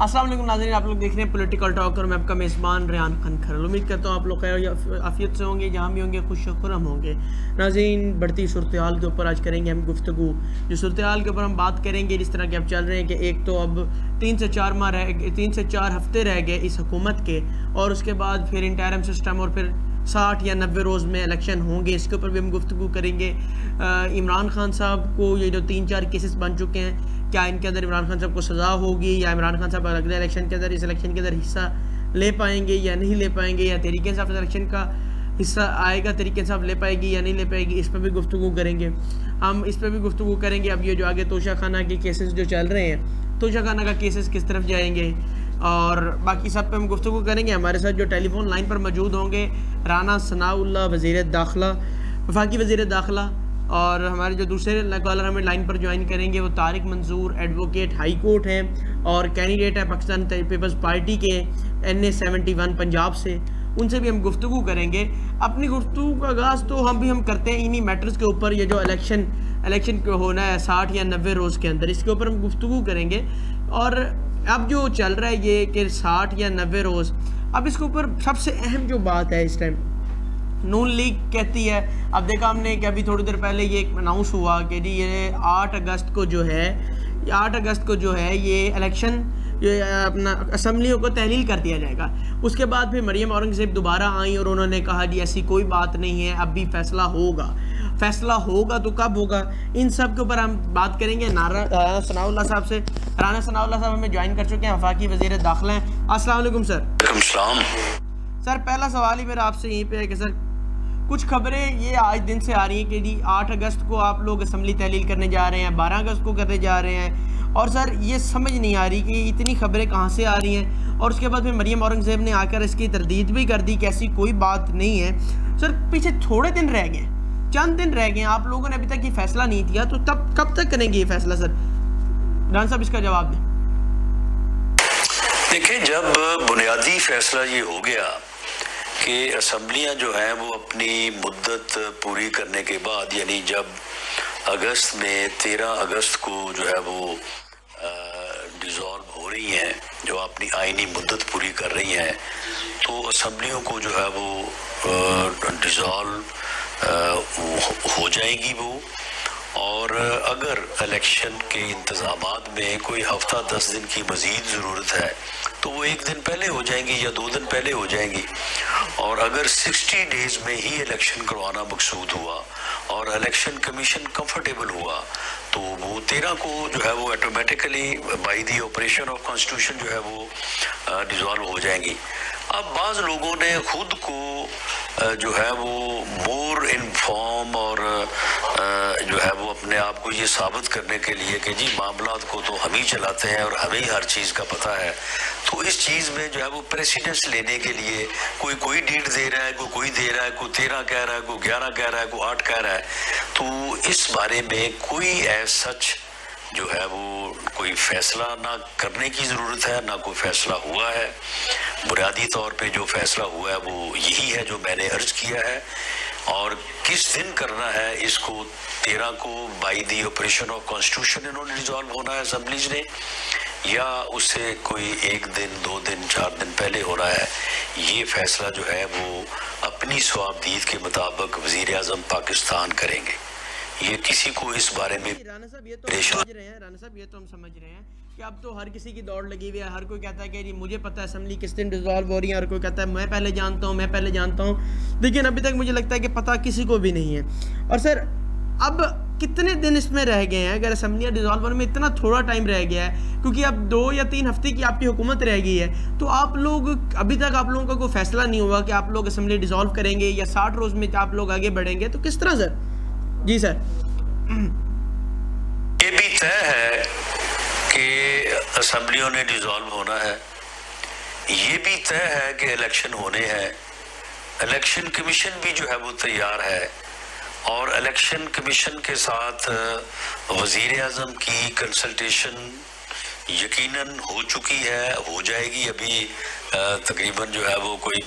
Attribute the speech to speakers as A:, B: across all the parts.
A: अस्सलाम वालेकुम नाज़रीन, आप लोग देख रहे हैं पॉलिटिकल टॉक और मैं आपका मेज़बान रेहान खान खरल। उम्मीद करता हूँ आप लोग खैर आफियत से होंगे, जहाँ भी होंगे खुश खुरम होंगे। नाज़रीन, बढ़ती सूरत हाल के ऊपर आज करेंगे हम गुफ्तगू। जो सूरत हाल के ऊपर हम बात करेंगे जिस तरह के अब चल रहे हैं कि एक तो अब 3 से 4 हफ्ते रह गए इस हुकूमत के, और उसके बाद फिर इंटरिम सिस्टम और फिर 60 या 90 रोज़ में इलेक्शन होंगे। इसके ऊपर भी हम गुफ्तगू करेंगे। इमरान खान साहब को ये जो 3-4 केसेस बन चुके हैं, क्या इनके अंदर इमरान खान साहब को सज़ा होगी या इमरान खान साहब अगले इलेक्शन के अंदर इस इलेक्शन के अंदर हिस्सा ले पाएंगे या नहीं ले पाएंगे, या तहरीक इंसाफ इलेक्शन का हिस्सा आएगा, तहरीक इंसाफ ले पाएगी या नहीं ले पाएगी, इस पर भी गुफ्तगू करेंगे। हम इस पर भी गुफ्तगू करेंगे। अब ये जो आगे तोशा खाना के केसेस जो चल रहे हैं, तोशा खाना का केसेस किस तरफ जाएंगे और बाकी सब पे हम गुफ्तगू करेंगे। हमारे साथ जो टेलीफोन लाइन पर मौजूद होंगे राना सनाउल्लाह वज़ीर दाखिला, वफाकी वज़ीर दाखिला, और हमारे जो दूसरे कॉलर हमें लाइन पर ज्वाइन करेंगे वो Tariq Mansoor, advocate high court हैं और कैंडिडेट है पाकिस्तान पीपल्स पार्टी के NA 71 पंजाब से। उनसे भी हम गुफ्तगू करेंगे। अपनी गुफ्तगू का आगाज़ तो हम करते हैं इन्हीं मैटर्स के ऊपर। ये जो इलेक्शन को होना है 60 या 90 रोज़ के अंदर, इसके ऊपर हम गुफ्तगू करेंगे। और अब जो चल रहा है ये कि 60 या 90 रोज़, अब इसके ऊपर सबसे अहम जो बात है इस टाइम, नून लीग कहती है, अब देखा हमने कि अभी थोड़ी देर पहले ये अनाउंस हुआ कि जी ये 8 अगस्त को जो है ये इलेक्शन अपना असम्बलियों को तहलील कर दिया जाएगा। उसके बाद फिर मरियम औरंगज़ेब दोबारा आई और उन्होंने कहा जी ऐसी कोई बात नहीं है, अब भी फैसला होगा तो कब होगा, इन सब के ऊपर हम बात करेंगे। राना सनाउल्लाह साहब से। राना सनाउल्लाह साहब हमें ज्वाइन कर चुके हैं, वफाकी वज़ीर दाखिला हैं। अस्सलाम वालेकुम सर। सर, पहला सवाल ही मेरा आपसे यहीं पे है कि सर कुछ खबरें ये आज दिन से आ रही हैं कि जी 8 अगस्त को आप लोग असम्बली तहलील करने जा रहे हैं, 12 अगस्त को करने जा रहे हैं, और सर ये समझ नहीं आ रही कि इतनी खबरें कहाँ से आ रही हैं। और उसके बाद फिर मरियम औरंगज़ेब ने आकर इसकी तरदीद भी कर दी कि ऐसी कोई बात नहीं है। सर पीछे थोड़े दिन रह गए, चंद दिन रह गए, आप लोगों ने अभी तक ये फैसला नहीं किया, तो तब कब तक करेंगे ये फैसला? सर राना साहब इसका जवाब दें।
B: देखिए, जब बुनियादी फैसला ये हो गया कि असम्बलियाँ जो हैं वो अपनी मुद्दत पूरी करने के बाद, यानी जब अगस्त में 13 अगस्त को जो है वो डिज़ोल्व हो रही हैं, जो अपनी आइनी मुद्दत पूरी कर रही हैं, तो असम्बलियों को जो है वो डिज़ोल्व हो जाएगी वो। और अगर इलेक्शन के इंतज़ामात में कोई हफ्ता 10 दिन की मज़ीद ज़रूरत है तो वो 1 दिन पहले हो जाएंगी या 2 दिन पहले हो जाएंगी। और अगर 60 डेज़ में ही इलेक्शन करवाना मकसूद हुआ और इलेक्शन कमीशन कंफर्टेबल हुआ तो वो 13 को जो है वो automatically by the operation of constitution जो है वो डिज़ोल्व हो जाएंगी। अब बाज़ लोगों ने खुद को जो है वो मोर इन्फॉर्म और जो है वो अपने आप को ये साबित करने के लिए कि जी मामलात को तो हम ही चलाते हैं और हमें ही हर चीज़ का पता है, तो इस चीज़ में जो है वो प्रेसिडेंस लेने के लिए कोई डेट दे रहा है, कोई दे रहा है, कोई 13 कह रहा है, कोई 11 कह रहा है, कोई 8 कह रहा है। तो इस बारे में कोई ऐसा सच जो है वो कोई फैसला ना करने की ज़रूरत है, ना कोई फैसला हुआ है। बुनियादी तौर पे जो फैसला हुआ है वो यही है जो मैंने अर्ज किया है, और किस दिन करना है इसको 13 को by the operation of constitution इन्होंने रिजॉल्व होना है असम्बलीज ने, या उससे कोई 1 दिन 2 दिन 4 दिन पहले हो रहा है, ये फैसला जो है वो अपनी स्वाबदीद के मुताबिक वज़ीर आज़म पाकिस्तान करेंगे। ये किसी को इस बारे में
A: राना साहब ये तो हम समझ रहे हैं कि अब तो हर किसी की दौड़ लगी हुई है। हर कोई कहता है कि जी मुझे पता है असम्बली किस दिन डिसॉल्व हो रही है, हर कोई कहता है मैं पहले जानता हूँ, लेकिन अभी तक मुझे लगता है कि पता किसी को भी नहीं है। और सर अब कितने दिन इसमें रह गए हैं? अगर असम्बलियाँ डिसॉल्व होने में इतना थोड़ा टाइम रह गया है, क्योंकि अब 2 या 3 हफ्ते की आपकी हुकूमत रह गई है, तो आप लोग अभी तक आप लोगों का कोई फैसला नहीं हुआ कि आप लोग असम्बली डिसॉल्व करेंगे या 60 रोज़ में आप लोग आगे बढ़ेंगे, तो किस तरह सर? जी सर,
B: ये भी तय है कि असम्बलियों ने डिसॉल्व होना है, ये भी तय है कि इलेक्शन होने हैं। इलेक्शन कमीशन भी जो है वो तैयार है, और इलेक्शन कमीशन के साथ वज़ीर आज़म की कंसल्टेशन यकीनन हो चुकी है, हो जाएगी। अभी तकरीबन जो है वो कोई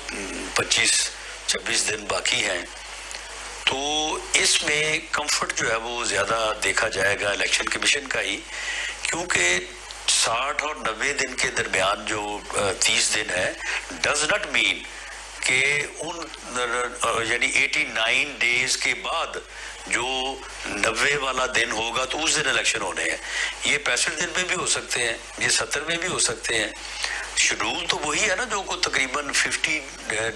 B: 25-26 दिन बाकी हैं, तो इसमें कंफर्ट जो है वो ज़्यादा देखा जाएगा इलेक्शन कमीशन का ही, क्योंकि 60 और 90 दिन के दरमियान जो 30 दिन है डज नॉट मीन कि उन यानी 89 डेज के बाद जो 90 वाला दिन होगा तो उस दिन इलेक्शन होने हैं। ये 65 दिन में भी हो सकते हैं, ये 70 में भी हो सकते हैं। शेड्यूल तो वही है ना जो को तकरीबन 50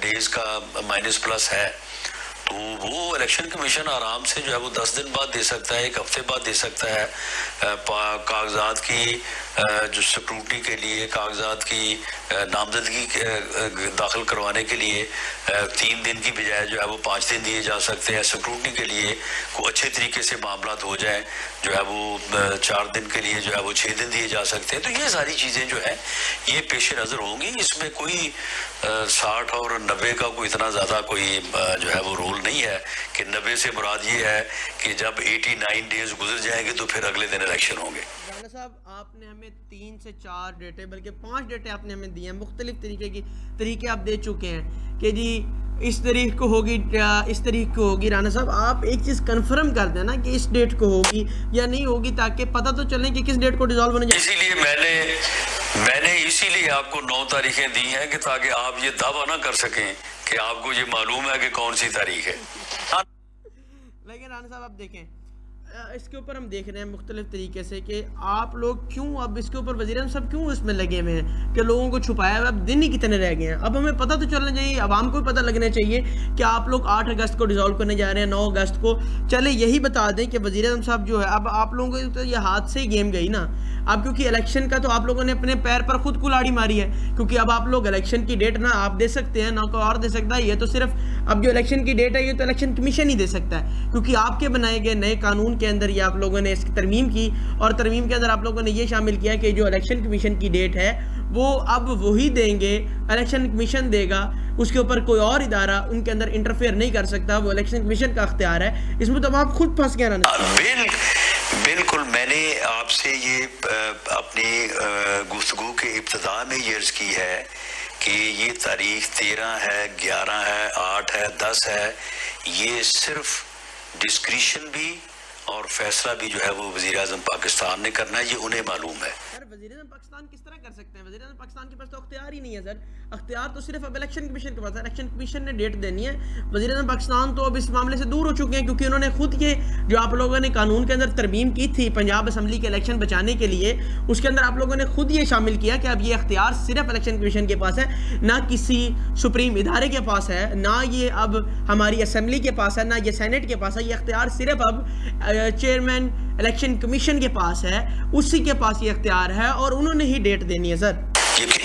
B: डेज का माइनस प्लस है, तो वो इलेक्शन कमीशन आराम से जो है वो 10 दिन बाद दे सकता है, 1 हफ्ते बाद दे सकता है। कागजात की जो स्क्रूटनी के लिए, कागजात की नामजदगी दाखिल करवाने के लिए 3 दिन की बजाय जो है वो 5 दिन दिए जा सकते हैं। स्क्रूटनी के लिए को अच्छे तरीके से मामला हो जाए जो है वो 4 दिन के लिए जो है वो 6 दिन दिए जा सकते हैं। तो ये सारी चीज़ें जो है ये पेश नज़र होंगी। इसमें कोई 60 और 90 का कोई इतना ज़्यादा कोई जो है वो रोल नहीं है कि 90 से मुराद ये है कि जब 89 डेज गुजर जाएंगे तो फिर अगले दिन इलेक्शन होंगे।
A: राना साहब, आपने हमें 3 से 4 डेटे बल्कि 5 डेटे आपने हमें दिए हैं, मुख्तलिफ तरीके आप दे चुके हैं कि जी इस तारीख को होगी, इस तारीख को होगी। राना साहब, आप एक चीज़ कंफर्म कर देना कि इस डेट को होगी या नहीं होगी, ताकि पता तो चले कि किस डेट को डिसॉल्व होने जाए।
B: इसीलिए मैंने इसीलिए आपको 9 तारीखें दी हैं कि ताकि आप ये दावा ना कर सकें कि आपको ये मालूम है कि कौन सी तारीख है।
A: लेकिन राना साहब, आप देखें इसके ऊपर हम देख रहे हैं मुख्तलिफ तरीके से कि आप लोग क्यों अब इसके ऊपर वज़ीर-ए-आज़म साहब क्यों इसमें लगे हुए हैं कि लोगों को छुपाया हुआ। अब दिन ही कितने रह गए हैं, अब हमें पता तो चलना चाहिए, आवाम को भी पता लगना चाहिए कि आप लोग 8 अगस्त को डिसॉल्व करने जा रहे हैं, 9 अगस्त को। चले यही बता दें कि वज़ीर-ए-आज़म साहब जो है, अब आप लोगों को तो ये हाथ से ही गेम गई ना अब, क्योंकि इलेक्शन का तो आप लोगों ने अपने पैर पर खुद कुल्हाड़ी मारी है। क्योंकि अब आप लोग इलेक्शन की डेट ना आप दे सकते हैं ना कोई और दे सकता है। ये तो सिर्फ अब जो इलेक्शन की डेट है ये तो इलेक्शन कमीशन ही दे सकता है, क्योंकि आपके बनाए गए नए कानून के अंदर ये आप लोगों ने इसकी तरमीम की, और तरमीम के अंदर आप लोगों ने ये शामिल किया कि जो इलेक्शन कमीशन की डेट है वो अब वही देंगे, इलेक्शन कमीशन देगा, उसके ऊपर कोई और इदारा उनके अंदर इंटरफेयर नहीं कर सकता, वो इलेक्शन कमीशन का अख्तियार है। इसमें तो आप खुद फंस गए ना।
B: बिल्कुल, मैंने आपसे ये अपनी गुफ्तगू के इब्तिदा में ये अर्ज़ की है कि ये तारीख 13 है, 11 है, 8 है, 10 है, ये सिर्फ डिस्क्रिशन भी और फैसला भी जो है वो वज़ीर-ए-आज़म पाकिस्तान ने करना है, ये उन्हें मालूम है।
A: सर, वज़ीर-ए-आज़म पाकिस्तान किस तरह कर सकते हैं? वज़ीर-ए-आज़म पाकिस्तान के पास तो अख्तियार ही नहीं है सर, अख्तियार तो सिर्फ अब इलेक्शन कमीशन के पास है। इलेक्शन कमीशन ने डेट देनी है। वज़ीर-ए-आज़म पाकिस्तान तो अब इस मामले से दूर हो चुके हैं, क्योंकि उन्होंने खुद ये जो आप लोगों ने कानून के अंदर तरमीम की थी पंजाब असम्बली के इलेक्शन बचाने के लिए, उसके अंदर आप लोगों ने खुद ये शामिल किया कि अब ये अख्तियार सिर्फ इलेक्शन कमीशन के पास है, ना किसी सुप्रीम इदारे के पास है, ना ये अब हमारी असम्बली के पास है, ना ये सेनेट के पास है। ये अख्तियार सिर्फ अब चेयरमैन इलेक्शन कमीशन के पास है, उसी के पास ये अख्तियार है और उन्होंने ही डेट देनी है। सर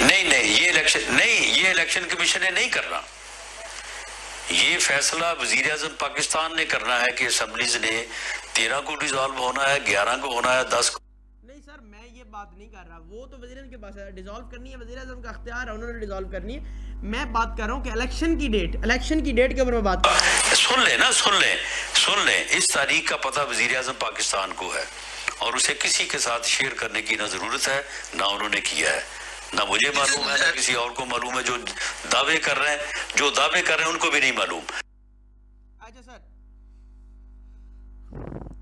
B: नहीं, ये इलेक्शन कमीशन ने नहीं करना, ये फैसला वज़ीर-ए-आज़म पाकिस्तान ने करना है कि असम्बलीज ने 13 को डिसॉल्व होना है, 11 को होना है, 10 को।
A: नहीं सर, मैं ये बात नहीं कर रहा, वो तो वज़ीर-ए-आज़म के पास है, डिसॉल्व करनी है वज़ीर-ए-आज़म का अख्तियार है, उन्होंने डिसॉल्व करनी है। मैं बात कर रहा हूँ कि इलेक्शन की डेट के ऊपर मैं बात कर रहा हूँ।
B: सुन लें, इस तारीख का पता वज़ीर-ए-आज़म पाकिस्तान को है और उसे किसी के साथ शेयर करने की ना ज़रूरत है, ना उन्होंने किया है, ना मुझे मालूम है, ना किसी और को मालूम है। जो दावे कर रहे हैं उनको भी नहीं मालूम।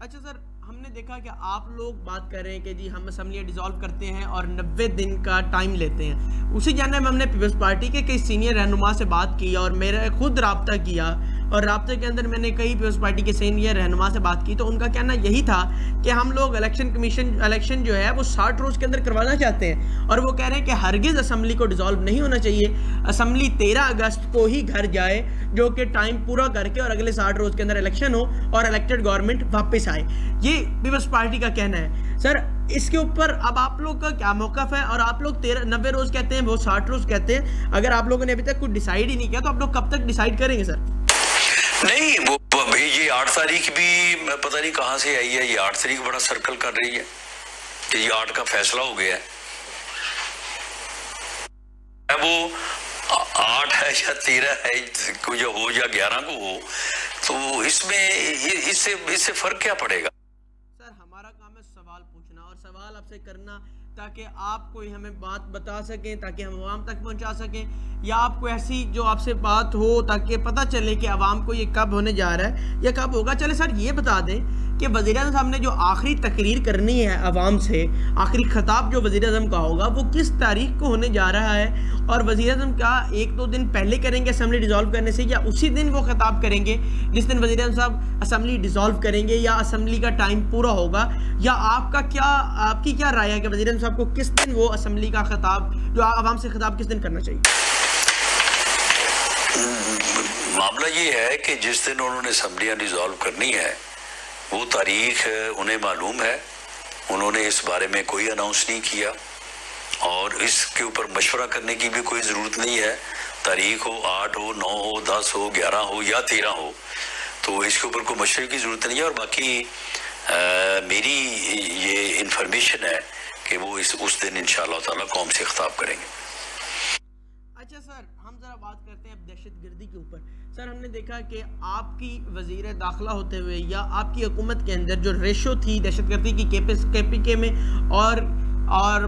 A: अच्छा सर, हमने देखा कि आप लोग बात कर रहे हैं कि जी हम असम्बलियाँ डिसॉल्व करते हैं और 90 दिन का टाइम लेते हैं। उसी जानने में हमने पीपल्स पार्टी के कई सीनियर रहनुमा से बात की और मेरा खुद रब्ता किया, और रब्ते के अंदर मैंने कई पीपल्स पार्टी के सीनियर रहनुमा से बात की, तो उनका कहना यही था कि हम लोग इलेक्शन जो है वो 60 रोज़ के अंदर करवाना चाहते हैं, और वो कह रहे हैं कि हरगिज़ असम्बली को डिसॉल्व नहीं होना चाहिए। असम्बली 13 अगस्त को ही घर जाए, जो कि टाइम पूरा करके और अगले 60 रोज़ के अंदर इलेक्शन हो और इलेक्टेड गवर्नमेंट वापस आए। ये पीपल्स पार्टी का कहना है। सर, इसके ऊपर अब आप लोग का क्या मौक़िफ़ है? और आप लोग 90 रोज़ कहते हैं, वो 60 रोज़ कहते हैं। अगर आप लोगों ने अभी तक कुछ डिसाइड ही नहीं किया तो आप लोग कब तक डिसाइड करेंगे सर?
B: नहीं, वो ये 8 तारीख भी पता नहीं कहाँ से आई है। ये 8 तारीख बड़ा सर्कल कर रही है कि ये 8 का फैसला हो गया है। वो 8 है या 13 है, को जो हो या 11 को हो, तो इसमें इससे फर्क क्या पड़ेगा?
A: सर, हमारा काम है सवाल पूछना, और सवाल आपसे करना ताकि आप कोई हमें बात बता सकें, ताकि हम आवाम तक पहुंचा सकें, या आपको ऐसी जो आपसे बात हो ताकि पता चले कि आवाम को ये कब होने जा रहा है या कब होगा। चले सर ये बता दें कि वज़ीर-ए-आज़म साहब ने जो आखिरी तकरीर करनी है आवाम से, आखिरी खिताब जो वज़ीर-ए-आज़म का होगा वो किस तारीख को होने जा रहा है, और वज़ीर-ए-आज़म का 1-2 दिन पहले करेंगे असेंबली डिज़ोल्व करने से, या उसी दिन वो खिताब करेंगे जिस दिन वज़ीर-ए-आज़म साहब असेंबली डिज़ोल्व करेंगे, या असेंबली का टाइम पूरा होगा, या आपकी क्या राय है कि वज़ीर-ए-आज़म साहब को किस दिन वो असेंबली का खिताब जो आवाम से खिताब किस दिन करना चाहिए?
B: मामला ये है कि जिस दिन उन्होंने असेंबलियाँ डिज़ोल्व करनी है वो तारीख उन्हें मालूम है, उन्होंने इस बारे में कोई अनाउंस नहीं किया और इसके ऊपर मशवरा करने की भी कोई ज़रूरत नहीं है। तारीख हो 8 हो 9 हो 10 हो 11 हो या 13 हो, तो इसके ऊपर कोई मशवरे की ज़रूरत नहीं है। और बाकी मेरी ये इन्फॉर्मेशन है कि वो उस दिन इंशाअल्लाह ताला कौम से खिताब करेंगे।
A: अच्छा सर, हम ज़रा बात करते हैं अब दहशतगर्दी के ऊपर। सर हमने देखा कि आपकी वज़ीर दाखिला होते हुए या आपकी हुकूमत के अंदर जो रेशो थी दहशतगर्दी की KPK में और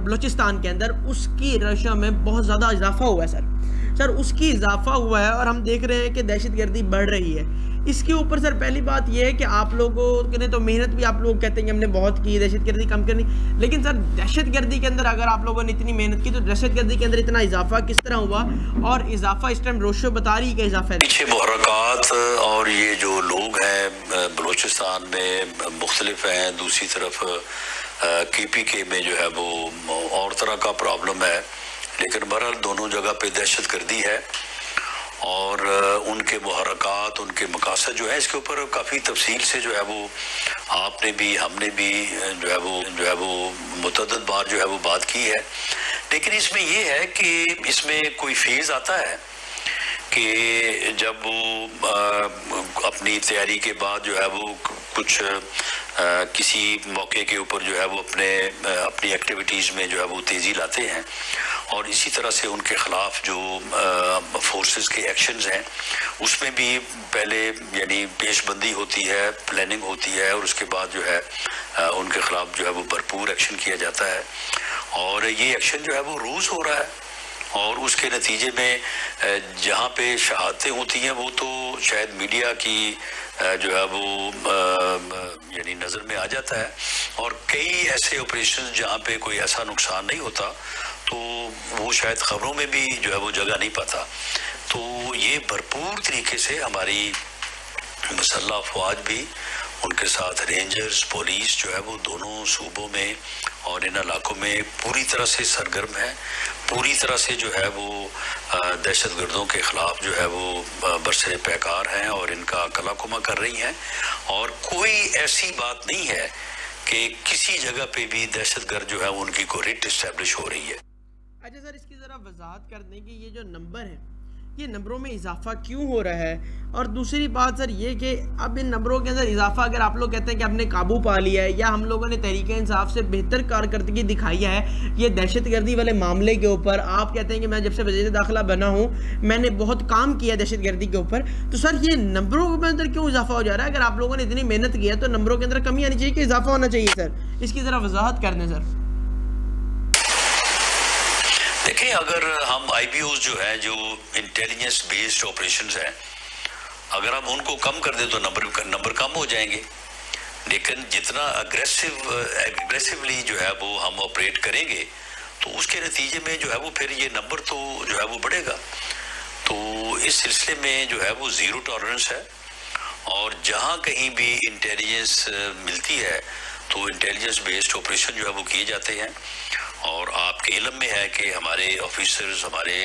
A: बलूचिस्तान के अंदर, उसकी रेशो में बहुत ज़्यादा इजाफा हुआ है सर उसकी इजाफा हुआ है और हम देख रहे हैं कि दहशतगर्दी बढ़ रही है। इसके ऊपर सर पहली बात यह है कि आप लोगों ने तो मेहनत भी, आप लोग कहते हैं कि हमने बहुत की दहशतगर्दी कम करनी, लेकिन सर दहशतगर्दी के अंदर अगर आप लोगों ने इतनी मेहनत की तो दहशतगर्दी के अंदर इतना इजाफा किस तरह हुआ, और इजाफा इस टाइम रोशो बता रही है कि इजाफा है
B: पीछे मुहर्रकात और ये जो लोग हैं बलूचिस्तान में मुख्तलिफ हैं, दूसरी तरफ KPK में जो है वो और तरह का प्रॉब्लम है, लेकिन बहरहाल दोनों जगह पे दहशत गर्दी है और उनके मुहर्रकात, उनके मकासद जो है इसके ऊपर काफ़ी तफसील से जो है वो आपने भी हमने भी जो है वो मुतअद्दिद बार जो है वो बात की है। लेकिन इसमें ये है कि इसमें कोई फेज़ आता है कि जब वो अपनी तैयारी के बाद जो है वो कुछ किसी मौके के ऊपर जो है वो अपनी एक्टिविटीज़ में जो है वो तेज़ी लाते हैं, और इसी तरह से उनके ख़िलाफ़ जो फोर्सेस के एक्शंस हैं उसमें भी पहले यानी पेशबंदी होती है, प्लानिंग होती है, और उसके बाद जो है उनके ख़िलाफ़ जो है वो भरपूर एक्शन किया जाता है। और ये एक्शन जो है वो रोज़ हो रहा है और उसके नतीजे में जहाँ पे शहादतें होती हैं वो तो शायद मीडिया की जो है वो यानी नज़र में आ जाता है, और कई ऐसे ऑपरेशन जहाँ पे कोई ऐसा नुकसान नहीं होता तो वो शायद ख़बरों में भी जो है वो जगह नहीं पाता। तो ये भरपूर तरीके से हमारी मुसल्लह अफवाज भी, उनके साथ रेंजर्स, पुलिस जो है वो दोनों सूबों में और इन इलाकों में पूरी तरह से सरगर्म है, पूरी तरह से जो है वो दहशतगर्दों के ख़िलाफ़ जो है वो बरसरे पैकार हैं और इनका कलाकुमा कर रही हैं, और कोई ऐसी बात नहीं है कि किसी जगह पे भी दहशतगर्द जो है उनकी कोई रिट इस्टेब्लिश हो रही है।
A: अच्छा सर, इसकी ज़रा वजाहत कर दें कि ये जो नंबर है ये नंबरों में इजाफा क्यों हो रहा है, और दूसरी बात सर ये कि अब इन नंबरों के अंदर इजाफा अगर आप लोग कहते हैं कि हमने काबू पा लिया है या हम लोगों ने तरीके इंसाफ से बेहतर कारकर्दगी दिखाई है ये दहशतगर्दी वाले मामले के ऊपर, आप कहते हैं कि मैं जब से वज़ीर दाखिला बना हूँ मैंने बहुत काम किया दहशतगर्दी के ऊपर, तो सर ये नंबरों के अंदर क्यों इजाफा हो जा रहा है? अगर आप लोगों ने इतनी मेहनत की है तो नंबरों के अंदर कमी आनी चाहिए कि इजाफा होना चाहिए सर? इसकी ज़रा वजाहत कर दें सर।
B: देखिए, अगर हम IBOs जो है जो इंटेलिजेंस बेस्ड ऑपरेशंस हैं, अगर हम उनको कम कर दें तो नंबर कम हो जाएंगे, लेकिन जितना अग्रेसिवली जो है वो हम ऑपरेट करेंगे तो उसके नतीजे में जो है वो फिर ये नंबर तो जो है वो बढ़ेगा। तो इस सिलसिले में जो है वो ज़ीरो टॉलरेंस है, और जहाँ कहीं भी इंटेलिजेंस मिलती है तो इंटेलिजेंस बेस्ड ऑपरेशन जो है वो किए जाते हैं, और आपके इल्म में है कि हमारे ऑफिसर्स, हमारे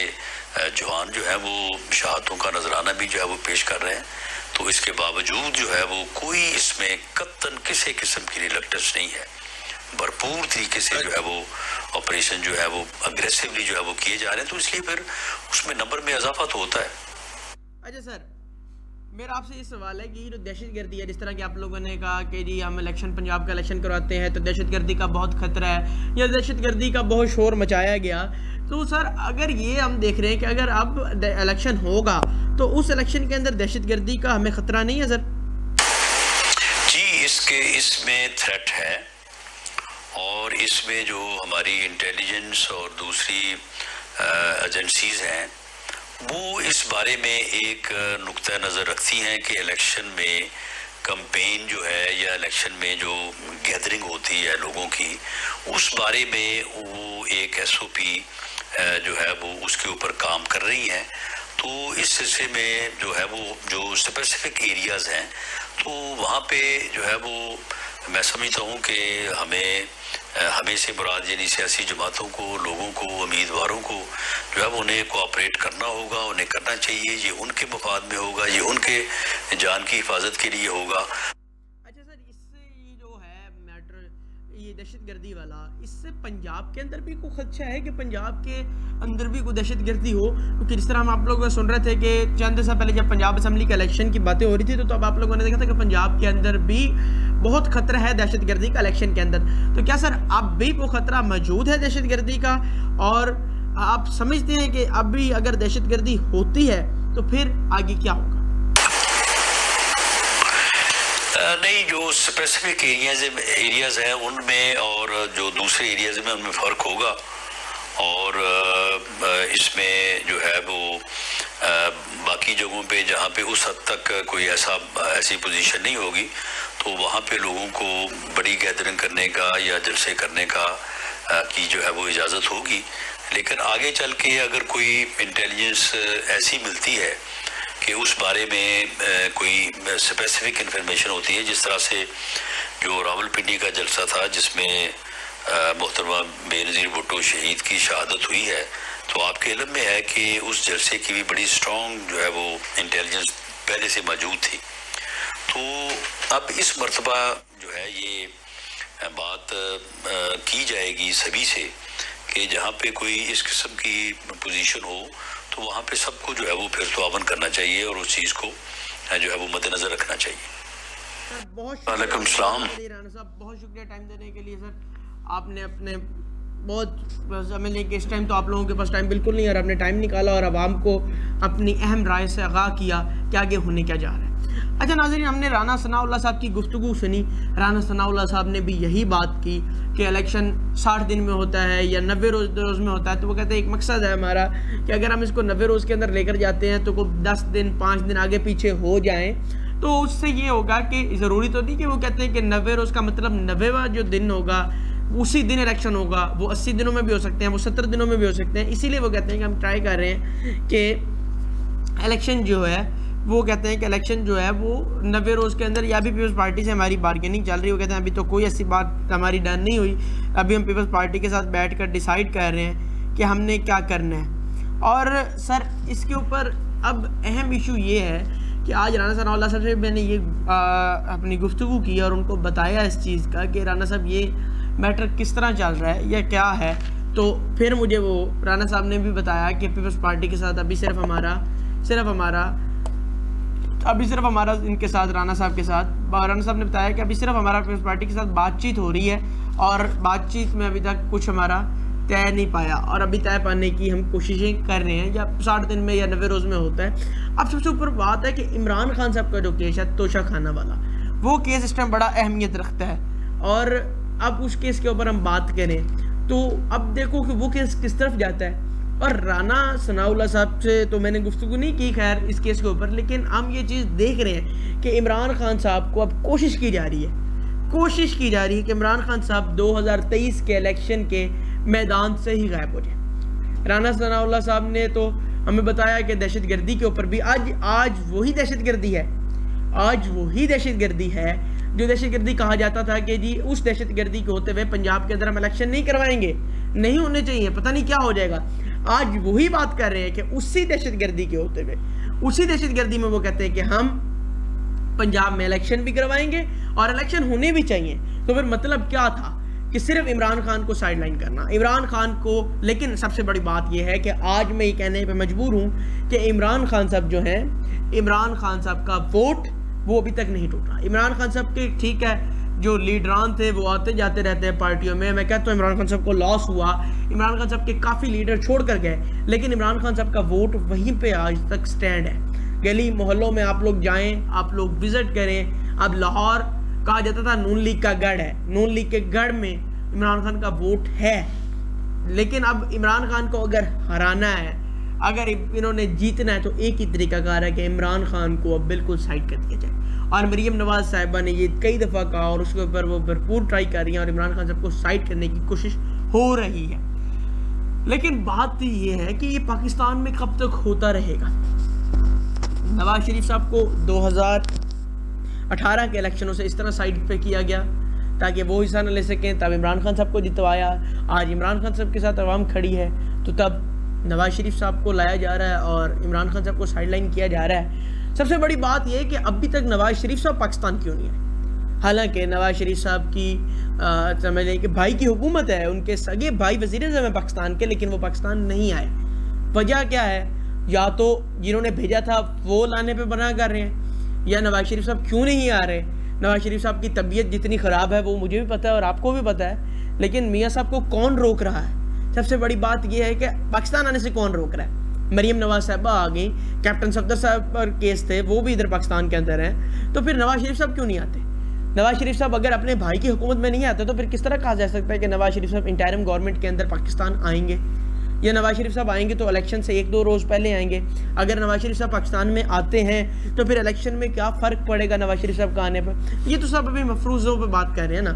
B: जवान जो है वो शहादतों का नजराना भी जो है वो पेश कर रहे हैं। तो इसके बावजूद जो है वो कोई इसमें कत्तन किसी किस्म की रिलक्टेंस नहीं है, भरपूर तरीके से जो है वो ऑपरेशन जो है वो अग्रेसिवली जो है वो किए जा रहे हैं, तो इसलिए फिर उसमें नंबर में इजाफा तो होता है।
A: अच्छा सर, मेरा आपसे ये सवाल है कि ये जो दहशतगर्दी है, जिस तरह कि आप लोगों ने कहा कि जी हम पंजाब का इलेक्शन करवाते हैं तो दहशतगर्दी का बहुत खतरा है या दहशतगर्दी का बहुत शोर मचाया गया, तो सर अगर ये हम देख रहे हैं कि अगर अब इलेक्शन होगा तो उस इलेक्शन के अंदर दहशतगर्दी का हमें खतरा नहीं है सर?
B: जी, इसमें थ्रेट है, और इसमें जो हमारी इंटेलिजेंस और दूसरी एजेंसीज हैं वो इस बारे में एक नुक्ता नज़र रखती हैं कि इलेक्शन में कैंपेन जो है या इलेक्शन में जो गैदरिंग होती है लोगों की, उस बारे में वो एक SOP जो है वो उसके ऊपर काम कर रही हैं। तो इस सिलसिले में जो है वो जो स्पेसिफिक एरियाज़ हैं तो वहाँ पे जो है वो मैं समझता हूँ कि हमें से मुराद यानी सियासी जमातों को, लोगों को, उम्मीदवारों को जो है वो उन्हें कोऑपरेट करना होगा, उन्हें करना चाहिए। ये उनके मफाद में होगा, ये उनके जान की हिफाजत के लिए होगा।
A: अच्छा सर, इससे ये जो है मैटर, ये दहशतगर्दी वाला, इससे पंजाब के अंदर भी कोई खदशा है कि पंजाब के अंदर भी कोई दहशतगर्दी हो? क्योंकि जिस तरह हम आप लोग सुन रहे थे कि चंद साल पहले जब पंजाब असम्बली के इलेक्शन की बातें हो रही थी तो अब आप लोगों ने देखा था कि पंजाब के अंदर भी बहुत खतरा है दहशतगर्दी का इलेक्शन के अंदर। तो क्या सर अब भी वो खतरा मौजूद है दहशतगर्दी का, और आप समझते हैं कि अब भी अगर दहशतगर्दी होती है तो फिर आगे क्या होगा?
B: नहीं, जो स्पेसिफिक एरियाज़ हैं उनमें और जो दूसरे एरियाज़ में उनमें फ़र्क होगा, और इसमें जो है वो बाकी जगहों पे जहाँ पे उस हद तक कोई ऐसी पोजीशन नहीं होगी तो वहाँ पे लोगों को बड़ी गैदरिंग करने का या जलसे करने का की जो है वो इजाज़त होगी। लेकिन आगे चल के अगर कोई इंटेलिजेंस ऐसी मिलती है कि उस बारे में कोई स्पेसिफिक इन्फॉर्मेशन होती है, जिस तरह से जो रावलपिंडी का जलसा था जिसमें मोहतरमा बेनज़ीर भुट्टो शहीद की शहादत हुई है, तो आपके इल्म में है कि उस जलसे की भी बड़ी स्ट्रॉन्ग जो है वो इंटेलिजेंस पहले से मौजूद थी। तो अब इस मरतबा जो है ये बात की जाएगी सभी से कि जहाँ पे कोई इस किस्म की पोजीशन हो तो वहाँ पे सबको जो है वो फिर तावन करना चाहिए और उस चीज़ को जो है वो मद्देनजर रखना चाहिए। वालेकुम सलाम।
A: राना साहब बहुत शुक्रिया टाइम देने के लिए। सर आपने अपने बहुत समझ लें कि इस टाइम तो आप लोगों के पास टाइम बिल्कुल नहीं है और आपने टाइम निकाला और आवाम को अपनी अहम राय से आगाह किया कि आगे होने क्या जा रहा है। अच्छा नाज़रीन, हमने राना सनाउल्लाह साहब की गुफ्तगू सुनी। राना सनाउल्लाह साहब ने भी यही बात की कि इलेक्शन 60 दिन में होता है या 90 रोज़ में होता है। तो वो कहते हैं एक मकसद है हमारा कि अगर हम इसको 90 रोज़ के अंदर लेकर जाते हैं तो कोई 10 दिन 5 दिन आगे पीछे हो जाएँ तो उससे ये होगा कि ज़रूरी तो नहीं कि वो कहते हैं कि 90 रोज़ का मतलब 90वां जो दिन होगा उसी दिन इलेक्शन होगा। वो 80 दिनों में भी हो सकते हैं, वो 70 दिनों में भी हो सकते हैं। इसीलिए वो कहते हैं कि हम ट्राई कर रहे हैं कि इलेक्शन जो है वो कहते हैं कि इलेक्शन जो है वो 90 रोज़ के अंदर, या भी पीपल्स पार्टी से हमारी बार्गेनिंग चल रही है। वो कहते हैं अभी तो कोई ऐसी बात हमारी डन नहीं हुई, अभी हम पीपल्स पार्टी के साथ बैठ कर डिसाइड कर रहे हैं कि हमने क्या करना है। और सर इसके ऊपर अब अहम इशू ये है कि आज राना सनाउल्लाह साहब से मैंने ये अपनी गुफ्तगू की और उनको बताया इस चीज़ का कि राना साहब ये मैटर किस तरह चल रहा है या क्या है। तो फिर मुझे वो राना साहब ने भी बताया कि पीपल्स पार्टी के साथ अभी सिर्फ हमारा इनके साथ राना साहब के साथ राना साहब ने बताया कि अभी सिर्फ हमारा पीपल्स पार्टी के साथ बातचीत हो रही है और बातचीत में अभी तक कुछ हमारा तय नहीं पाया और अभी तय पाने की हम कोशिशें कर रहे हैं, या 60 दिन में या 90 रोज़ में होता है। अब सबसे ऊपर बात है कि इमरान खान साहब का जो केस है तोशा खाना वाला, वो केस इस टाइम बड़ा अहमियत रखता है। और अब उस केस के ऊपर हम बात करें तो अब देखो कि वो केस किस तरफ जाता है। और राना सनाउल्लाह साहब से तो मैंने गुफ्तगू नहीं की खैर इस केस के ऊपर, लेकिन हम ये चीज़ देख रहे हैं कि इमरान खान साहब को अब कोशिश की जा रही है कि इमरान खान साहब 2023 के इलेक्शन के मैदान से ही गायब हो जाए। राना सनाउल्लाह साहब ने तो हमें बताया कि दहशतगर्दी के ऊपर भी आज वही दहशतगर्दी है जो दहशतगर्दी कहा जाता था कि जी उस दहशतगर्दी के होते हुए पंजाब के अंदर हम इलेक्शन नहीं करवाएंगे, नहीं होने चाहिए, पता नहीं क्या हो जाएगा। आज वही बात कर रहे हैं कि उसी दहशतगर्दी के होते हुए, उसी दहशतगर्दी में वो कहते हैं कि हम पंजाब में इलेक्शन भी करवाएंगे और इलेक्शन होने भी चाहिए। तो फिर मतलब क्या था कि सिर्फ इमरान खान को साइडलाइन करना, इमरान खान को। लेकिन सबसे बड़ी बात यह है कि आज मैं ये कहने पे मजबूर हूँ कि इमरान खान साहब जो हैं, इमरान खान साहब का वोट वो अभी तक नहीं टूटा। इमरान खान साहब के ठीक है जो लीडरान थे वो आते जाते रहते हैं पार्टियों में, मैं कहता हूँ इमरान खान साहब को लॉस हुआ, इमरान खान साहब के काफ़ी लीडर छोड़ कर गए, लेकिन इमरान खान साहब का वोट वहीं पे आज तक स्टैंड है। गली मोहल्लों में आप लोग जाएं, आप लोग विजिट करें। अब लाहौर कहा जाता था नून लीग का गढ़ है, नून लीग के गढ़ में इमरान खान का वोट है, लेकिन अब इमरान खान को अगर हराना है, अगर इन्होंने जीतना है, तो एक ही तरीकाकार है कि इमरान खान को अब बिल्कुल साइड कर दिया जाए। और मरीम नवाज साहिबा ने ये कई दफ़ा कहा और उसके ऊपर वो भरपूर ट्राई कर रही हैं और इमरान खान साहब को साइड करने की कोशिश हो रही है। लेकिन बात ये है कि ये पाकिस्तान में कब तक होता रहेगा। नवाज शरीफ साहब को 2018 के इलेक्शनों से इस तरह साइड पे किया गया ताकि वो हिस्सा न ले सकें, तब इमरान खान साहब को जितवाया। आज इमरान खान साहब के साथ अवाम खड़ी है, तो तब नवाज शरीफ साहब को लाया जा रहा है और इमरान खान साहब को साइडलाइन किया जा रहा है। सबसे बड़ी बात यह है कि अभी तक नवाज शरीफ साहब पाकिस्तान क्यों नहीं आए। हालांकि नवाज शरीफ साहब की समझ लें कि भाई की हुकूमत है, उनके सगे भाई वज़ीर-ए-आज़म है पाकिस्तान के, लेकिन वो पाकिस्तान नहीं आए। वजह क्या है? या तो जिन्होंने भेजा था वो लाने पे बना कर रहे हैं, या नवाज शरीफ साहब क्यों नहीं आ रहे। नवाज शरीफ साहब की तबीयत जितनी ख़राब है वो मुझे भी पता है और आपको भी पता है, लेकिन मियाँ साहब को कौन रोक रहा है? सबसे बड़ी बात यह है कि पाकिस्तान आने से कौन रोक रहा है। मरीम नवाज साहबा आ गई, कैप्टन सफदर साहब पर केस थे, वो भी इधर पाकिस्तान के अंदर हैं, तो फिर नवाज शरीफ साहब क्यों नहीं आते? नवाज शरीफ साहब अगर अपने भाई की हुकूमत में नहीं आते तो फिर किस तरह कहा जा सकता है कि नवाज शरीफ साहब इंटरिम गवर्नमेंट के अंदर पाकिस्तान आएंगे? या नवाज शरीफ साहब आएंगे तो इलेक्शन से 1-2 रोज़ पहले आएंगे। अगर नवाज शरीफ साहब पाकिस्तान में आते हैं तो फिर इलेक्शन में क्या फ़र्क पड़ेगा नवाज शरीफ साहब का आने पर? ये तो सब अभी मफरूज़ों पर बात कर रहे हैं ना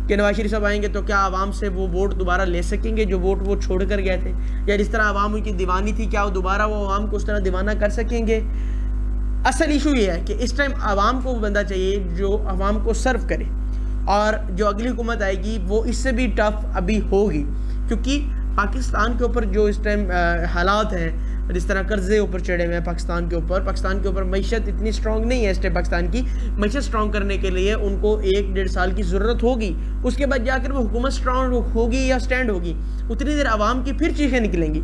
A: कि नवाज शरीफ साहब आएंगे तो क्या आवाम से वो वोट दोबारा ले सकेंगे जो वोट वो छोड़ कर गए थे, या जिस तरह आवाम उनकी दीवानी थी क्या वो दोबारा वो आवाम को उस तरह दीवाना कर सकेंगे? असल इशू ये है कि इस टाइम आवाम को वो बंदा चाहिए जो आवाम को सर्व करे, और जो अगली हुकूमत आएगी वो इससे भी टफ अभी होगी, क्योंकि पाकिस्तान के ऊपर जो इस टाइम हालात हैं, जिस तरह कर्जे ऊपर चढ़े हुए हैं पाकिस्तान के ऊपर मैशत इतनी स्ट्रॉन्ग नहीं है। इस टाइम पाकिस्तान की मैशत स्ट्रॉन्ग करने के लिए उनको 1-1.5 साल की ज़रूरत होगी, उसके बाद जाकर वो हुकूमत स्ट्रॉन्ग होगी या स्टैंड होगी, उतनी देर आवाम की फिर चीखें निकलेंगी।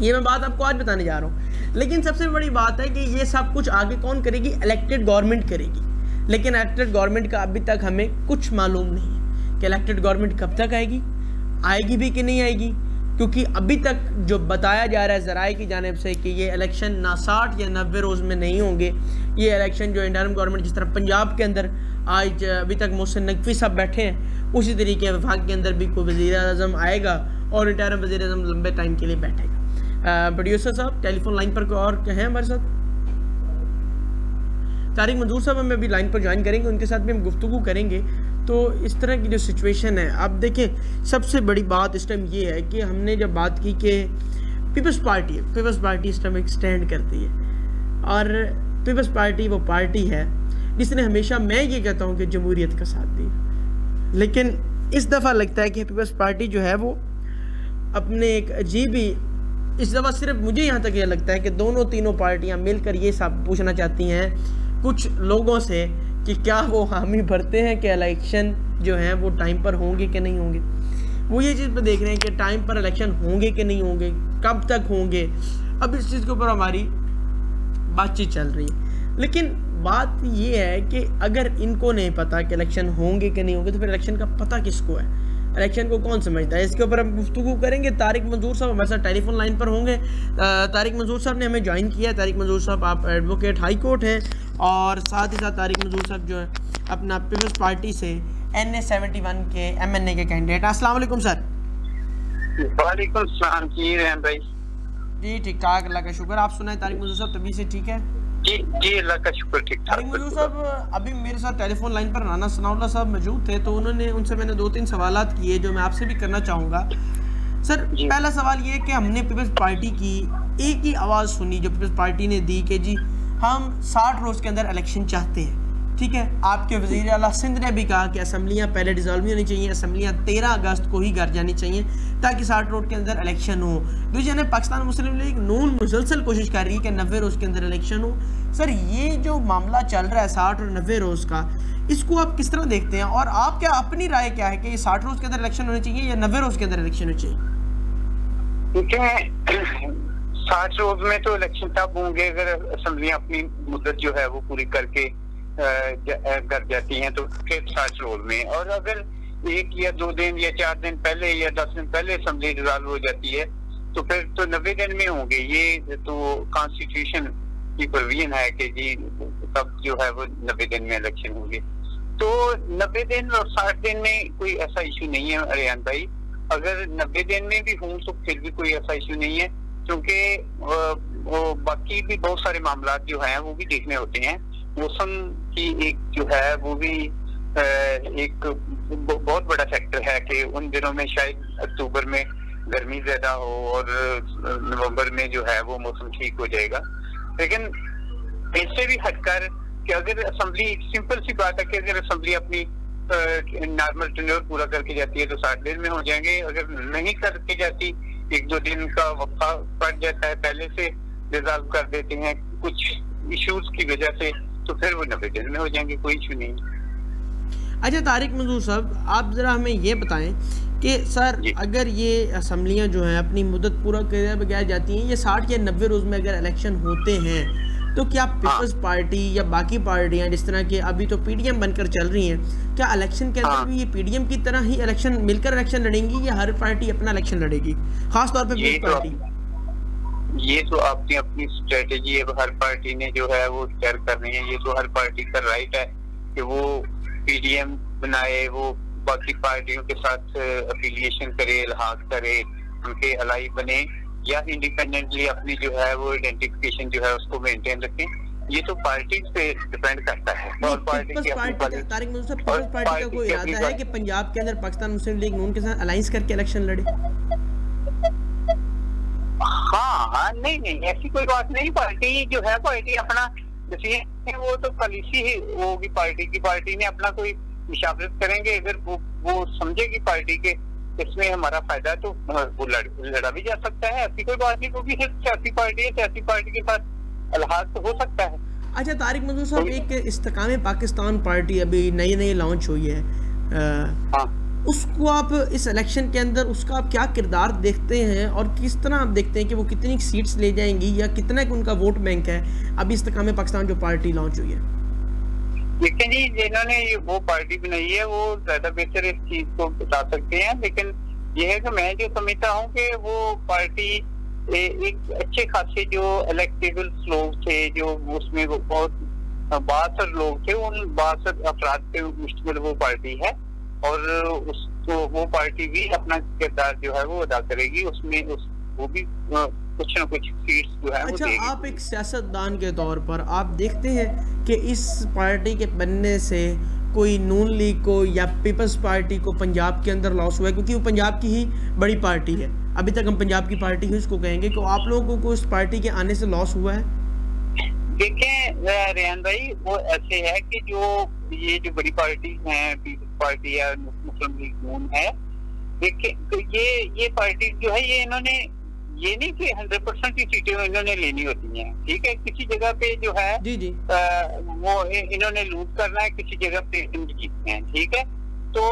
A: ये मैं बात आपको आज बताने जा रहा हूँ। लेकिन सबसे बड़ी बात है कि ये सब कुछ आगे कौन करेगी? इलेक्टेड गवर्नमेंट करेगी। लेकिन इलेक्टेड गवर्नमेंट का अभी तक हमें कुछ मालूम नहीं है कि इलेक्टेड गवर्नमेंट कब तक आएगी भी कि नहीं आएगी, क्योंकि अभी तक जो बताया जा रहा है ज़राए की जानिब से कि ये इलेक्शन ना 60 या 90 रोज़ में नहीं होंगे। ये इलेक्शन जो इंटरिम गवर्नमेंट जिस तरह पंजाब के अंदर आज अभी तक मोहसिन नकवी साहब बैठे हैं, उसी तरीके वफाक के अंदर भी कोई वज़ीर-ए-आज़म आएगा और इंटरिम वज़ीर-ए-आज़म लंबे टाइम के लिए बैठेगा। प्रोड्यूसर साहब टेलीफोन लाइन पर कोई और हैं हमारे साथ? तारिक मंजूर साहब हमें अभी लाइन पर ज्वाइन करेंगे, उनके साथ भी हम गुफ्तगू करेंगे। तो इस तरह की जो सिचुएशन है, अब देखें सबसे बड़ी बात इस टाइम ये है कि हमने जब बात की कि पीपल्स पार्टी इस टाइम एक स्टैंड करती है, और पीपल्स पार्टी वो पार्टी है जिसने हमेशा, मैं ये कहता हूँ कि जमहूरियत का साथ दिया, लेकिन इस दफ़ा लगता है कि पीपल्स पार्टी जो है वो अपने एक अजीब ही, इस दफ़ा सिर्फ मुझे यहाँ तक यह लगता है कि तीनों पार्टियाँ मिलकर ये सब पूछना चाहती हैं कुछ लोगों से कि क्या वो हामी भरते हैं कि इलेक्शन जो हैं वो टाइम पर होंगे कि नहीं होंगे। वो ये चीज़ पे देख रहे हैं कि टाइम पर इलेक्शन होंगे कि नहीं होंगे, कब तक होंगे। अब इस चीज़ के ऊपर हमारी बातचीत चल रही है, लेकिन बात ये है कि अगर इनको नहीं पता कि इलेक्शन होंगे कि नहीं होंगे तो फिर इलेक्शन का पता किसको है? इलेक्शन को कौन समझता है? इसके ऊपर हम गुफ्तगू करेंगे। तारिक मंजूर साहब हमारे साथ टेलीफोन लाइन पर होंगे। तारिक मंजूर साहब ने हमें ज्वाइन किया है। तारिक मंजूर साहब आप एडवोकेट हाई कोर्ट हैं, और साथ ही साथ तारिक मंजूर साहब जो है अपना पीपल्स पार्टी से NA-71 के MNA के कैंडिडेट। अस्सलाम वालेकुम सर।
C: वालेकुम सलाम जी रहम भाई।
A: जी ठीक ठाक, अल्लाह का शुक्र। आप सुनाए तारिक मंजूर साहब, तबीयत से ठीक है?
C: जी अल्लाह का शुक्र ठीक ठाक।
A: तारिक मंजूर साहब अभी मेरे साथ टेलीफोन लाइन पर राना सनाउल्लाह साहब मौजूद थे, तो उनसे मैंने 2-3 सवालात किए जो मैं आपसे भी करना चाहूँगा। सर पहला सवाल ये है कि हमने पीपल्स पार्टी की एक ही आवाज़ सुनी जो पीपल्स पार्टी ने दी कि जी हम 60 रोज़ के अंदर इलेक्शन चाहते हैं। ठीक है, आपके वज़ीर आला सिंध ने भी कहा कि असम्बलियाँ पहले डिज़ोल्व होनी चाहिए, असम्बलियाँ 13 अगस्त को ही घर जानी चाहिए ताकि 60 रोज़ के अंदर इलेक्शन हो। दूसरी जानब पाकिस्तान मुस्लिम लीग नून मुसलसल कोशिश कर रही है कि 90 रोज़ के अंदर इलेक्शन हो। सर ये जो मामला चल रहा है 60 और 90 रोज़ का, इसको आप किस तरह देखते हैं, और आप क्या अपनी राय क्या है कि ये 60 रोज़ के अंदर इलेक्शन होने चाहिए या 90 रोज़ के अंदर इलेक्शन होने चाहिए?
C: ठीक है, 60 रोज में तो इलेक्शन तब होंगे अगर असम्बलियाँ अपनी मुद्दत जो है वो पूरी करके कर जाती हैं, तो फिर 60 रोज में। और अगर 1 या 2 दिन या 4 दिन पहले या 10 दिन पहले असम्बली डिसॉल्व हो जाती है तो फिर तो 90 दिन में होंगे। ये तो कॉन्स्टिट्यूशन की प्रोविजन है कि जी तब जो है वो 90 दिन में इलेक्शन होंगे। तो 90 दिन और 60 दिन में कोई ऐसा इशू नहीं है रेहान भाई। अगर 90 दिन में भी हूँ तो फिर भी कोई ऐसा इशू नहीं है, क्योंकि बाकी भी बहुत सारे मामला जो हैं वो भी देखने होते हैं। मौसम की एक जो है वो भी एक बहुत बड़ा फैक्टर है कि उन दिनों में शायद अक्टूबर में गर्मी ज्यादा हो और नवंबर में जो है वो मौसम ठीक हो जाएगा। लेकिन इससे भी हटकर कि अगर असेंबली, सिंपल सी बात है कि अगर असेंबली अपनी नॉर्मल टेन्योर पूरा करके जाती है तो 60 दिन में हो जाएंगे। अगर नहीं करके जाती, 1-2 दिन का वक्फा पड़ जाता है, पहले से रिजॉल्व कर देते हैं कुछ इश्यूज की वजह से, तो फिर वो 90 दिन में हो जाएंगे, कोई इशू नहीं।
A: अच्छा तारिक मंजूर साहब, आप ज़रा हमें ये बताएं कि सर अगर ये असम्बलियाँ जो हैं अपनी मुद्दत पूरा करे बगैर जाती हैं, ये 60 या 90 रोज़ में अगर इलेक्शन होते हैं, तो क्या पीपल्स पार्टी या बाकी पार्टियां जिस तरह के अभी तो पीडीएम बनकर चल रही हैं, क्या इलेक्शन के अंदर भी ये पीडीएम की तरह ही इलेक्शन मिलकर इलेक्शन लड़ेंगी या हर पार्टी अपना इलेक्शन लड़ेगी, खास तौर पे पीपल्स पार्टी?
C: ये तो आपने अपनी स्ट्रेटेजी हर पार्टी ने जो है वो शेयर करनी है। ये तो हर पार्टी का राइट है कि वो पीडीएम बनाए, वो बाकी पार्टियों के साथ अफिलिएशन करे, इल्हाक करे, उनके अलाई बने, या इंडिपेंडेंटली अपनी जो है वो आइडेंटिफिकेशन जो है उसको मेंटेन रखें। ये तो पार्टी पे डिपेंड करता है। और पार्टी
A: तारिक मंजूर साहब, पीपल्स पार्टी का कोई इरादा है कि पंजाब के अंदर पाकिस्तान मुस्लिम लीग नून के साथ अलायंस करके इलेक्शन लड़े?
C: हाँ, नहीं ऐसी कोई बात नहीं। पार्टी जो है, पार्टी अपना डिसीजन है, वो तो पॉलिसी ही होगी पार्टी की। पार्टी ने अपना कोई मुशावरत करेंगे, अगर वो समझेगी पार्टी के इसमें हमारा फायदा है तो वो लड़ा भी जा सकता है, ऐसी कोई बात नहीं, क्योंकि सियासी पार्टी है, सियासी पार्टी के साथ अलहाज तो हो सकता है।
A: अच्छा तारिक मंजूर साहब, एक इस्तेकाम पाकिस्तान पार्टी अभी नई लॉन्च हुई है, उसको आप इस इलेक्शन के अंदर उसका आप क्या किरदार देखते हैं और किस तरह आप देखते हैं कि वो कितनी सीट्स ले जाएंगी या कितना उनका वोट बैंक है अभी इस्तेकाम पाकिस्तान जो पार्टी लॉन्च हुई है?
C: लेकिन जी जिन्होंने वो पार्टी बनाई है वो ज्यादा बेहतर इस चीज को बता सकते हैं, लेकिन ये है कि मैं जो समझता हूँ कि वो पार्टी एक अच्छे खासे जो इलेक्टेबल लोग थे, जो उसमें बहुत 62 लोग थे, उन 62 अफराद पे मुश्तमिल वो पार्टी है, और उसको वो पार्टी भी अपना किरदार जो है वो अदा करेगी, उसमें वो भी कुछ न कुछ सीट्स जो है।
A: अच्छा, आप एक सियासतदान के तौर पर आप देखते हैं कि इस पार्टी के बनने से कोई नून लीग को या पीपल्स पार्टी को पंजाब के अंदर लॉस हुआ है, क्योंकि वो पंजाब की ही बड़ी पार्टी है, अभी तक हम पंजाब की पार्टी ही उसको कहेंगे, तो आप लोगों को उस पार्टी के आने से लॉस हुआ है?
C: देखें रेहान भाई, वो ऐसे है कि ये जो बड़ी पार्टी है, पीपल्स पार्टी या मुस्लिम लीग नून है, देखिए तो ये पार्टी जो है, ये इन्होंने ये नहीं कि 100% की सीटें इन्होंने लेनी होती हैं, ठीक है, किसी जगह पे जो है
A: जी।
C: वो इन्होंने लूट करना है, किसी जगह पे जीतते हैं, ठीक है। तो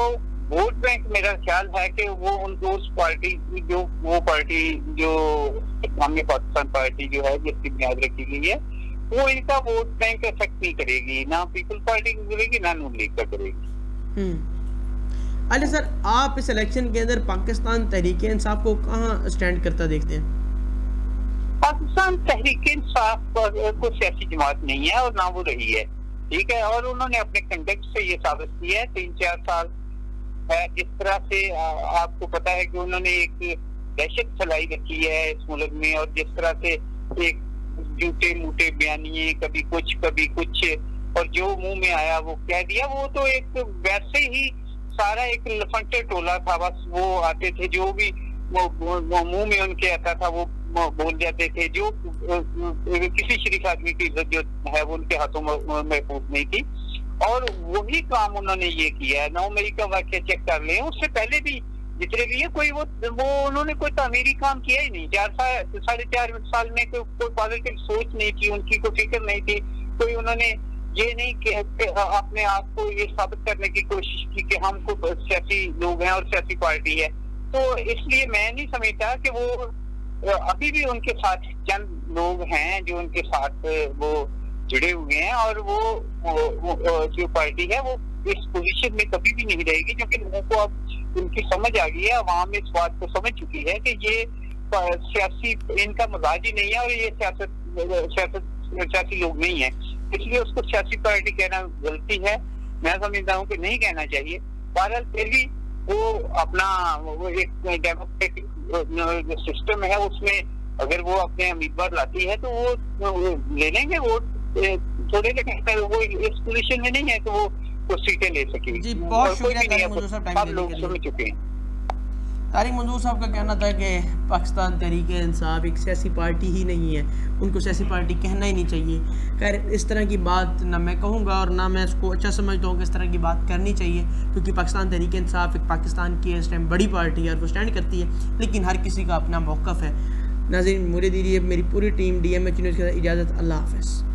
C: वोट बैंक मेरा ख्याल है कि वो उनको उस पार्टी जो इस्लामी पाकिस्तान पार्टी जो है जिसकी बुनियाद रखी गई है, वो इनका वोट बैंक इफेक्ट नहीं करेगी, ना पीपल्स पार्टी की करेगी ना नून लीग का करेगी।
A: अली सर, आप इस इलेक्शन के अंदर पाकिस्तान तहरीक इंसाफ को कहाँ स्टैंड करता देखते हैं?
C: पाकिस्तान तहरीक इंसाफ को सियासी जमात नहीं है और ना वो रही है, ठीक है, और उन्होंने अपने कंडक्ट से ये साबित किया है 3-4 साल है। जिस तरह से आपको पता है कि उन्होंने एक दहशत फैलाई रखी है इस मुल्क में, और जिस तरह से एक झूठे मूठे बयानिए, कभी कुछ, और जो मुंह में आया वो कह दिया, वो तो एक वैसे ही सारा एक लफंटे टोला था, बस वो आते थे, जो भी मुंह में उनके आता था वो बोल जाते थे, जो किसी शरीफ आदमी की इज्जत जो है वो उनके हाथों में महफूज नहीं थी, और वही काम उन्होंने ये किया है। 9 मई का वाक्य चेक कर ले, उससे पहले भी जितने भी है कोई वो उन्होंने कोई तामीरी काम किया ही नहीं। 4-4.5 साल में कोई पॉजिटिव सोच नहीं थी, उनकी कोई फिक्र नहीं थी, कोई उन्होंने ये नहीं कि अपने आप को ये साबित करने की कोशिश की कि हम खुद सियासी लोग हैं और सियासी पार्टी है। तो इसलिए मैं नहीं समझता कि वो अभी भी उनके साथ चंद लोग हैं जो उनके साथ वो जुड़े हुए हैं, और वो जो पार्टी है वो इस पोजीशन में कभी भी नहीं रहेगी, क्योंकि लोगों को अब उनकी समझ आ गई है, अवाम इस बात को समझ चुकी है कि ये सियासी इनका मजाज ही नहीं है, और ये सियासी लोग नहीं है, इसलिए उसको सियासी पार्टी कहना गलती है। मैं समझता हूँ कि नहीं कहना चाहिए। बहरहाल फिर भी वो अपना वो एक डेमोक्रेटिक सिस्टम है, उसमें अगर वो अपने उम्मीदवार लाती है तो वो ले लेंगे वोट, थोड़े लेकिन वो इस पोजीशन में नहीं है तो वो सीटें ले सकेगी।
A: जी बहुत शुक्रिया,
C: सब लोग समझ चुके हैं।
A: तारिक मंजूर साहब का कहना था कि पाकिस्तान तहरीक-ए-इंसाफ एक सियासी पार्टी ही नहीं है, उनको सियासी पार्टी कहना ही नहीं चाहिए। खैर इस तरह की बात ना मैं कहूँगा और ना मैं इसको अच्छा समझता हूँ कि इस तरह की बात करनी चाहिए, क्योंकि पाकिस्तान तहरीक-ए-इंसाफ एक पाकिस्तान की इस टाइम बड़ी पार्टी है और वो स्टैंड करती है, लेकिन हर किसी का अपना मौक़िफ़ है। नाज़रीन, मुझे दीजिए मेरी पूरी टीम DMH न्यूज़ के साथ इजाज़त। अल्लाह हाफ़िज़।